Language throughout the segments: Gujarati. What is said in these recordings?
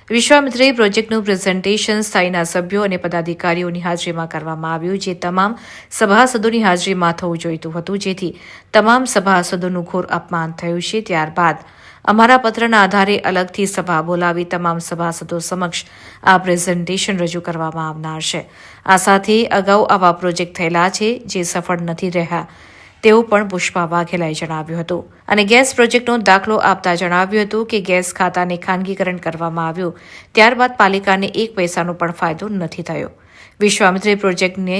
વિશ્વામિત્રી પ્રોજેક્ટનું પ્રેઝન્ટેશન સ્થાયીના સભ્યો અને પદાધિકારીઓની હાજરીમાં કરવામાં આવ્યું, જે તમામ સભાસદોની હાજરીમાં થવું જોઈતું હતું, જેથી તમામ સભાસદોનું ઘોર અપમાન થયું છે. ત્યારબાદ અમારા પત્રના આધારે અલગથી સભા બોલાવી તમામ સભાસદો સમક્ષ આ પ્રેઝન્ટેશન રજૂ કરવામાં આવનાર છે. આ સાથે અગાઉ આવા પ્રોજેક્ટ થયેલા છે જે સફળ નથી રહ્યા તેવું પણ પુષ્પા વાઘેલાએ જણાવ્યું હતું અને ગેસ પ્રોજેક્ટનો દાખલો આપતા જણાવ્યું હતું કે ગેસ ખાતાને ખાનગીકરણ કરવામાં આવ્યું, ત્યારબાદ પાલિકાને 1 પૈસાનો પણ ફાયદો નથી થયો. વિશ્વામિત્રી પ્રોજેક્ટને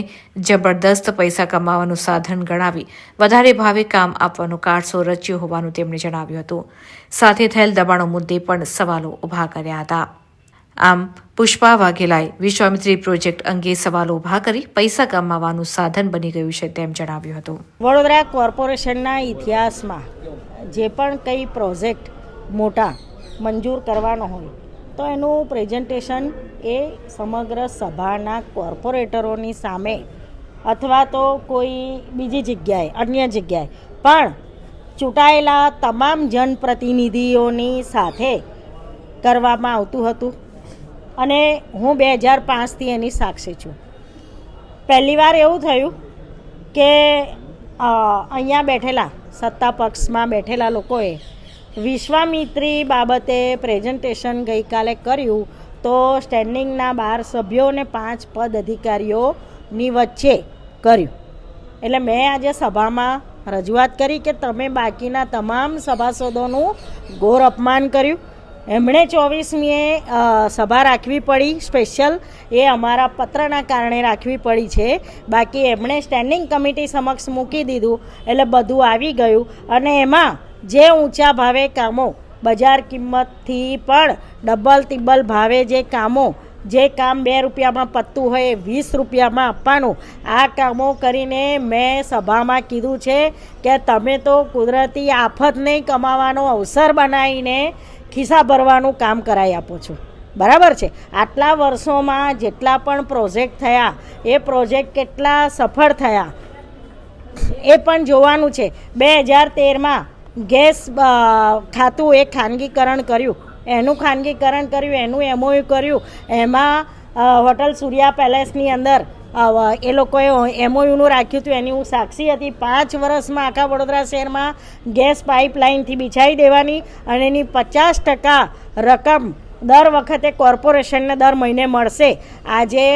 જબરદસ્ત પૈસા કમાવાનું સાધન ગણાવી વધારે ભાવે કામ આપવાનો કારસો રચ્યો હોવાનું તેમણે જણાવ્યું હતું. સાથે થયેલ દબાણો મુદ્દે પણ સવાલો ઉભા કર્યા હતા. આમ પુષ્પા વાઘેલાએ વિશ્વામિત્રી પ્રોજેક્ટ અંગે સવાલો ઉભા કરી પૈસા કમાવાનું સાધન બની ગયું છે તેમ જણાવ્યું હતું. વડોદરા કોર્પોરેશનના ઇતિહાસમાં જે પણ કંઈ પ્રોજેક્ટ મોટા મંજૂર કરવાનો હોય તો એનું પ્રેઝન્ટેશન એ સમગ્ર સભાના કોર્પોરેટરોની સામે અથવા તો કોઈ બીજી જગ્યાએ અન્ય જગ્યાએ પણ ચૂંટાયેલા તમામ જનપ્રતિનિધિઓની સાથે કરવામાં આવતું હતું અને હું 2005થી એની સાક્ષી છું. પહેલી વાર એવું થયું કે અહીંયા બેઠેલા સત્તા પક્ષમાં બેઠેલા લોકોએ વિશ્વામિત્રી બાબતે પ્રેઝન્ટેશન ગઈકાલે કર્યું તો સ્ટેન્ડિંગના 12 સભ્યો અને 5 પદ અધિકારીઓની વચ્ચે કર્યું. એટલે મેં આજે સભામાં રજૂઆત કરી કે તમે બાકીના તમામ સભાસદોનું ઘોર અપમાન કર્યું. એમણે 24મીએ સભા રાખવી પડી સ્પેશિયલ, એ અમારા પત્રના કારણે રાખવી પડી છે. બાકી એમણે સ્ટેન્ડિંગ કમિટી સમક્ષ મૂકી દીધું એટલે બધું આવી ગયું અને એમાં જે ઊંચા ભાવે કામો બજાર કિંમતથી પણ ડબલ તિબ્બલ ભાવે જે કામો, જે કામ 2 રૂપિયામાં પતતું હોય એ 20 રૂપિયામાં આપવાનું, આ કામો કરીને મેં સભામાં કીધું છે કે તમે તો કુદરતી આફતને કમાવાનો અવસર બનાવીને ખિસ્સા ભરવાનું કામ કરાવી આપો છો. બરાબર છે. આટલા વર્ષોમાં જેટલા પણ પ્રોજેક્ટ થયા એ પ્રોજેક્ટ કેટલા સફળ થયા એ પણ જોવાનું છે. 2013માં ગેસ ખાતું એ ખાનગીકરણ કર્યું, એનું ખાનગીકરણ કર્યું, એનું MOU કર્યું. એમાં હોટલ સૂર્યા પેલેસની અંદર એ લોકોએ MOUનું રાખ્યું હતું, એની હું સાક્ષી હતી. 5 વર્ષમાં આખા વડોદરા શહેરમાં ગેસ પાઇપલાઇનથી બિછાઈ દેવાની અને એની 50% રકમ દર વખતે કોર્પોરેશનને દર મહિને મળશે. આજે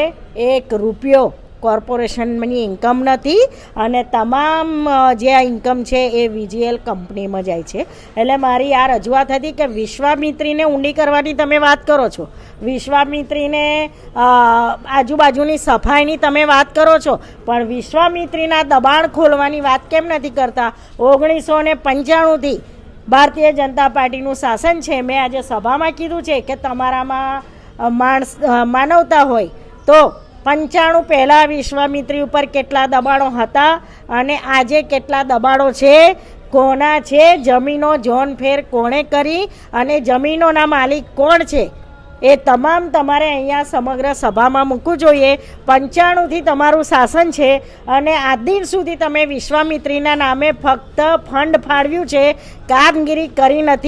1 રૂપિયો કોર્પોરેશનની ઇન્કમ નથી અને તમામ જે આ ઇન્કમ છે એ VGL કંપનીમાં જાય છે. એટલે મારી આ રજૂઆત હતી કે વિશ્વામિત્રીને ઊંડી કરવાની તમે વાત કરો છો, વિશ્વામિત્રીને આજુબાજુની સફાઈની તમે વાત કરો છો, પણ વિશ્વામિત્રીના દબાણ ખોલવાની વાત કેમ નથી કરતા? 1995થી ભારતીય જનતા પાર્ટીનું શાસન છે. મેં આજે સભામાં કીધું છે કે તમારામાં માનવતા હોય તો 95 પહેલાં વિશ્વામિત્રી ઉપર કેટલા દબાણો હતા અને આજે કેટલા દબાણો છે, કોના છે, જમીનો જોનફેર કોણે કરી અને જમીનોના માલિક કોણ છે, એ તમામ તમારે અહીંયા સમગ્ર સભામાં મૂકવું જોઈએ. 95થી તમારું શાસન છે અને આજ દિન સુધી તમે વિશ્વામિત્રીના નામે ફક્ત ફંડ ફાળવ્યું છે, કામગીરી કરી નથી.